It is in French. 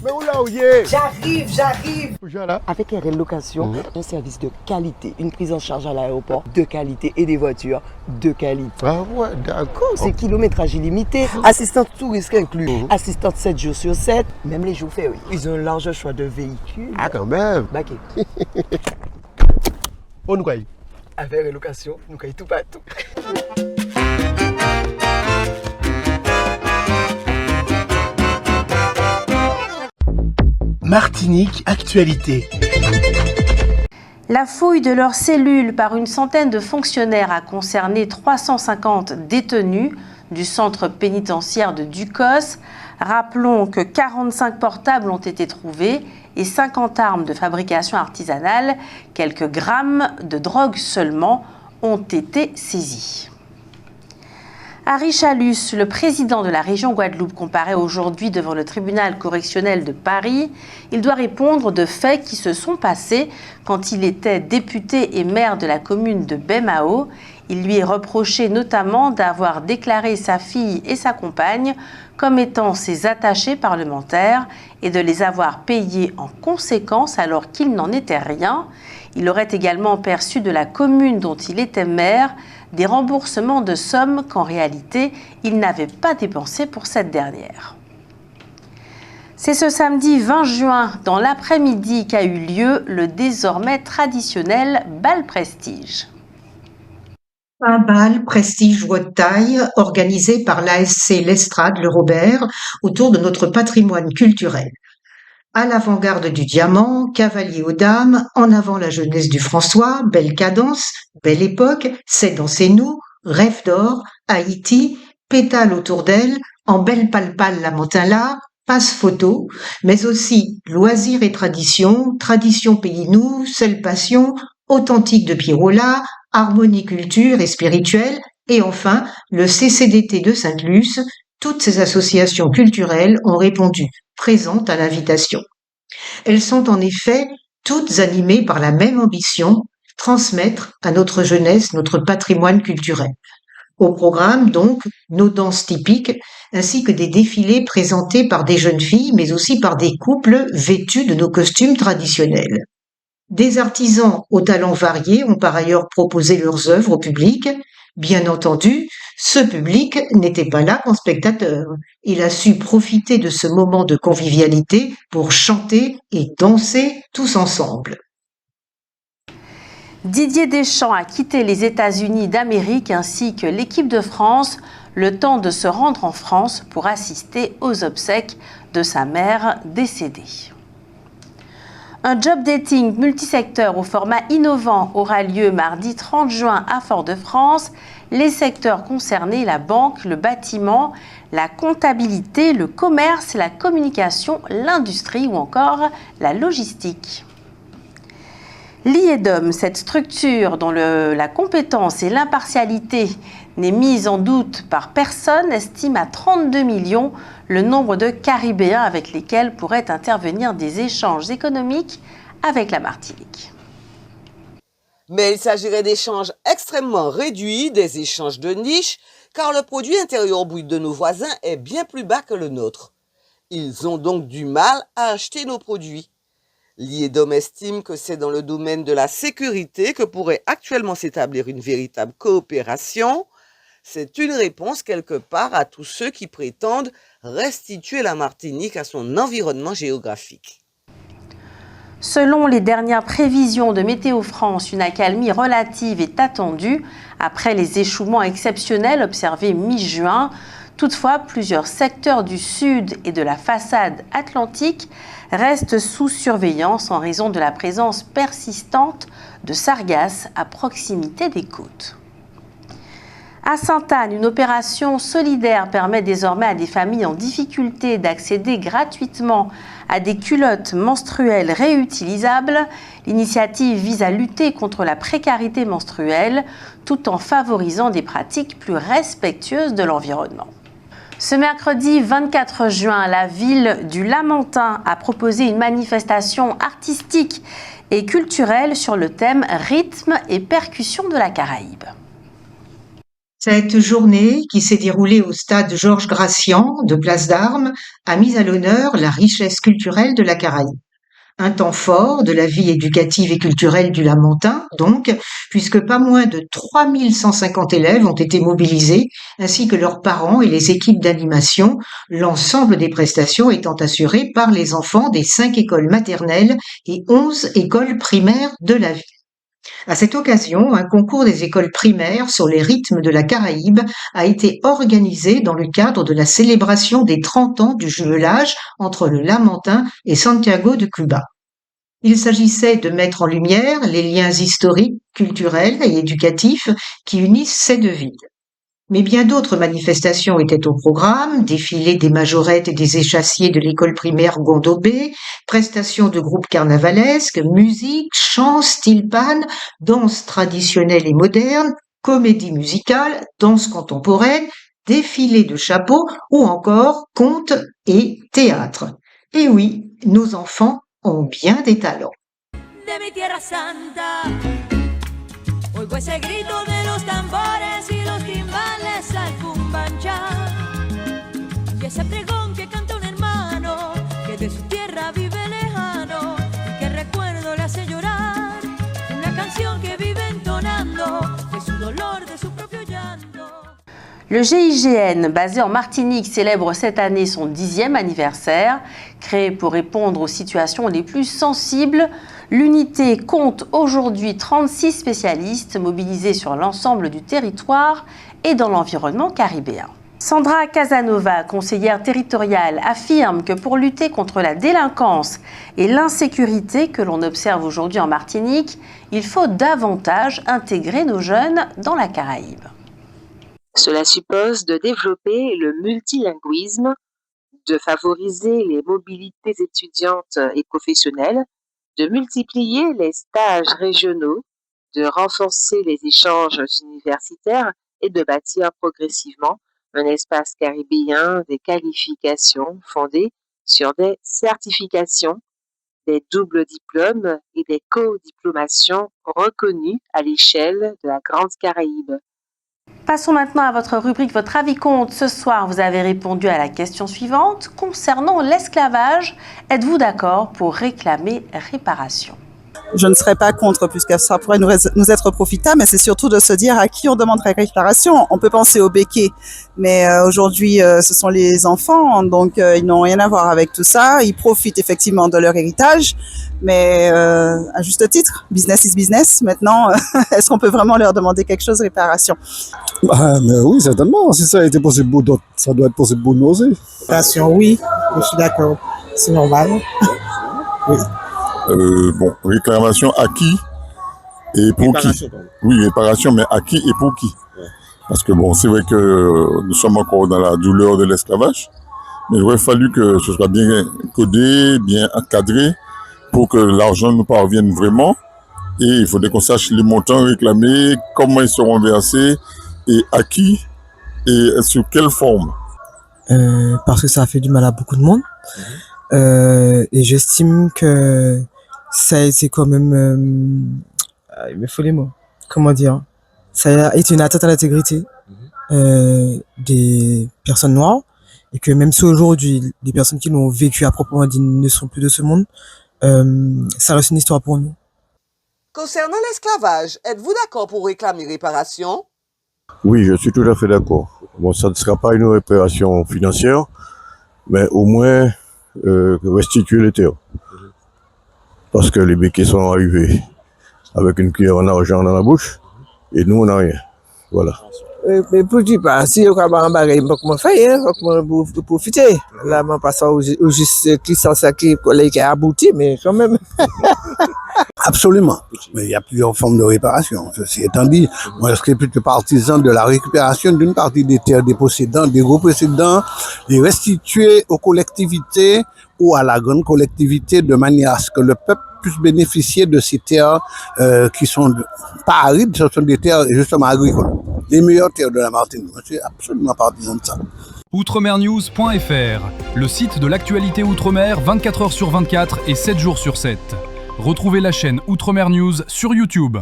Mais où là où y est? J'arrive. Voilà. Avec un relocation, un service de qualité, une prise en charge à l'aéroport de qualité et des voitures de qualité. Ah ouais, d'accord. C'est kilométrage illimité, assistance tout risque inclus, assistante 7 jours sur 7, même les jours fériés. Ils ont un large choix de véhicules. Ah quand même. Baquet. On nous croit. Avec relocation, nous caillons tout partout. Martinique Actualité. La fouille de leurs cellules par une centaine de fonctionnaires a concerné 350 détenus du centre pénitentiaire de Ducos. Rappelons que 45 portables ont été trouvés et 50 armes de fabrication artisanale, quelques grammes de drogue seulement, ont été saisis. Harry Chalus, le président de la région Guadeloupe, comparaît aujourd'hui devant le tribunal correctionnel de Paris. Il doit répondre de faits qui se sont passés quand il était député et maire de la commune de Baie-Mahault. Il lui est reproché notamment d'avoir déclaré sa fille et sa compagne comme étant ses attachés parlementaires et de les avoir payés en conséquence alors qu'il n'en était rien. Il aurait également perçu de la commune dont il était maire des remboursements de sommes qu'en réalité, il n'avait pas dépensées pour cette dernière. C'est ce samedi 20 juin, dans l'après-midi, qu'a eu lieu le désormais traditionnel bal prestige. Un bal prestige haute taille organisé par l'ASC L'Estrade Le Robert autour de notre patrimoine culturel. À l'avant-garde du diamant, cavalier aux dames, en avant la jeunesse du François, belle cadence, belle époque, c'est danser nous, rêve d'or, Haïti, pétale autour d'elle, en belle palpale la montagne passe photo, mais aussi loisirs et tradition, tradition pays nous, seule passion, authentique de Pirola, harmonie culture et spirituelle, et enfin le CCDT de Sainte-Luce. Toutes ces associations culturelles ont répondu présentes à l'invitation. Elles sont en effet toutes animées par la même ambition, transmettre à notre jeunesse notre patrimoine culturel. Au programme, donc, nos danses typiques, ainsi que des défilés présentés par des jeunes filles, mais aussi par des couples vêtus de nos costumes traditionnels. Des artisans aux talents variés ont par ailleurs proposé leurs œuvres au public. Bien entendu, ce public n'était pas là qu'en spectateur. Il a su profiter de ce moment de convivialité pour chanter et danser tous ensemble. Didier Deschamps a quitté les États-Unis d'Amérique ainsi que l'équipe de France, le temps de se rendre en France pour assister aux obsèques de sa mère décédée. Un job dating multisecteur au format innovant aura lieu mardi 30 juin à Fort-de-France. Les secteurs concernés, la banque, le bâtiment, la comptabilité, le commerce, la communication, l'industrie ou encore la logistique. L'IEDOM, cette structure dont la compétence et l'impartialité n'est mise en doute par personne, estime à 32 millions le nombre de Caribéens avec lesquels pourraient intervenir des échanges économiques avec la Martinique. Mais il s'agirait d'échanges extrêmement réduits, des échanges de niche, car le produit intérieur brut de nos voisins est bien plus bas que le nôtre. Ils ont donc du mal à acheter nos produits. L'IEDOM estime que c'est dans le domaine de la sécurité que pourrait actuellement s'établir une véritable coopération. C'est une réponse quelque part à tous ceux qui prétendent restituer la Martinique à son environnement géographique. Selon les dernières prévisions de Météo France, une accalmie relative est attendue après les échouements exceptionnels observés mi-juin. Toutefois, plusieurs secteurs du sud et de la façade atlantique restent sous surveillance en raison de la présence persistante de sargasses à proximité des côtes. À Sainte-Anne, une opération solidaire permet désormais à des familles en difficulté d'accéder gratuitement à des culottes menstruelles réutilisables. L'initiative vise à lutter contre la précarité menstruelle tout en favorisant des pratiques plus respectueuses de l'environnement. Ce mercredi 24 juin, la ville du Lamentin a proposé une manifestation artistique et culturelle sur le thème rythme et percussion de la Caraïbe. Cette journée, qui s'est déroulée au stade Georges Gracian de Place d'Armes, a mis à l'honneur la richesse culturelle de la Caraïbe. Un temps fort de la vie éducative et culturelle du Lamentin, donc, puisque pas moins de 3150 élèves ont été mobilisés, ainsi que leurs parents et les équipes d'animation, l'ensemble des prestations étant assurées par les enfants des 5 écoles maternelles et 11 écoles primaires de la ville. À cette occasion, un concours des écoles primaires sur les rythmes de la Caraïbe a été organisé dans le cadre de la célébration des 30 ans du jumelage entre le Lamentin et Santiago de Cuba. Il s'agissait de mettre en lumière les liens historiques, culturels et éducatifs qui unissent ces deux villes. Mais bien d'autres manifestations étaient au programme, défilés des majorettes et des échassiers de l'école primaire Gondobé, prestations de groupes carnavalesques, musique, chants, style pan, danse traditionnelle et moderne, comédie musicale, danse contemporaine, défilés de chapeaux ou encore contes et théâtre. Et oui, nos enfants ont bien des talents. De mi tierra santa, oigo ese grito de los tambores y los timbales al cumbanchá, y ese pregón que canta un hermano que de su tierra vive lejano y que recuerdo le hace llorar, una canción que vive entonando de su dolor, de su propio llanto. Le GIGN, basé en Martinique, célèbre cette année son 10e anniversaire. Créé pour répondre aux situations les plus sensibles, l'unité compte aujourd'hui 36 spécialistes mobilisés sur l'ensemble du territoire et dans l'environnement caribéen. Sandra Casanova, conseillère territoriale, affirme que pour lutter contre la délinquance et l'insécurité que l'on observe aujourd'hui en Martinique, il faut davantage intégrer nos jeunes dans la Caraïbe. Cela suppose de développer le multilinguisme, de favoriser les mobilités étudiantes et professionnelles, de multiplier les stages régionaux, de renforcer les échanges universitaires et de bâtir progressivement un espace caribéen des qualifications fondées sur des certifications, des doubles diplômes et des co-diplomations reconnues à l'échelle de la Grande Caraïbe. Passons maintenant à votre rubrique Votre avis compte. Ce soir, vous avez répondu à la question suivante. Concernant l'esclavage, êtes-vous d'accord pour réclamer réparation ? Je ne serais pas contre, puisque ça pourrait nous être profitable, mais c'est surtout de se dire à qui on demanderait réparation. On peut penser aux béquets, mais aujourd'hui, ce sont les enfants, donc ils n'ont rien à voir avec tout ça. Ils profitent effectivement de leur héritage, mais à juste titre, business is business. Maintenant, est-ce qu'on peut vraiment leur demander quelque chose, réparation ? Mais oui, certainement. Si ça a été possible pour d'autres, ça doit être possible pour nous aussi. Réparation, oui, je suis d'accord. C'est normal. Oui. Bon, réclamation à qui et pour qui? Oui, réparation, mais à qui et pour qui? Parce que bon, c'est vrai que nous sommes encore dans la douleur de l'esclavage, mais il aurait fallu que ce soit bien codé, bien encadré, pour que l'argent nous parvienne vraiment. Et il faudrait qu'on sache les montants réclamés, comment ils seront versés, et à qui, et sous quelle forme. Parce que ça a fait du mal à beaucoup de monde. Et j'estime que ça a été quand même, il me faut les mots, comment dire, ça a été une atteinte à l'intégrité des personnes noires, et que même si aujourd'hui les personnes qui l'ont vécu à proprement dit ne sont plus de ce monde, ça reste une histoire pour nous. Concernant l'esclavage, êtes-vous d'accord pour réclamer réparation ? Oui, je suis tout à fait d'accord. Bon, ça ne sera pas une réparation financière, mais au moins restituer les terres. Parce que les béquets sont arrivés avec une cuillère en argent dans la bouche, et nous, on n'a rien. Voilà. Mais pour dire pas, si on a un bagage, il faut faire, il faut profiter. Là, on passe au juste qui sont sacrés, qui a abouti, mais quand même. Absolument. Mais il y a plusieurs formes de réparation. Ceci étant dit, moi, je serais plutôt partisan de la récupération d'une partie des terres des possédants, des gros possédants, les restituer aux collectivités ou à la grande collectivité de manière à ce que le peuple puisse bénéficier de ces terres qui sont pas arides, ce sont des terres justement agricoles. Les meilleures terres de la Martinique. Je suis absolument partisan de ça. Outremernews.fr, le site de l'actualité Outre-mer 24h sur 24 et 7 jours sur 7. Retrouvez la chaîne Outremer News sur YouTube.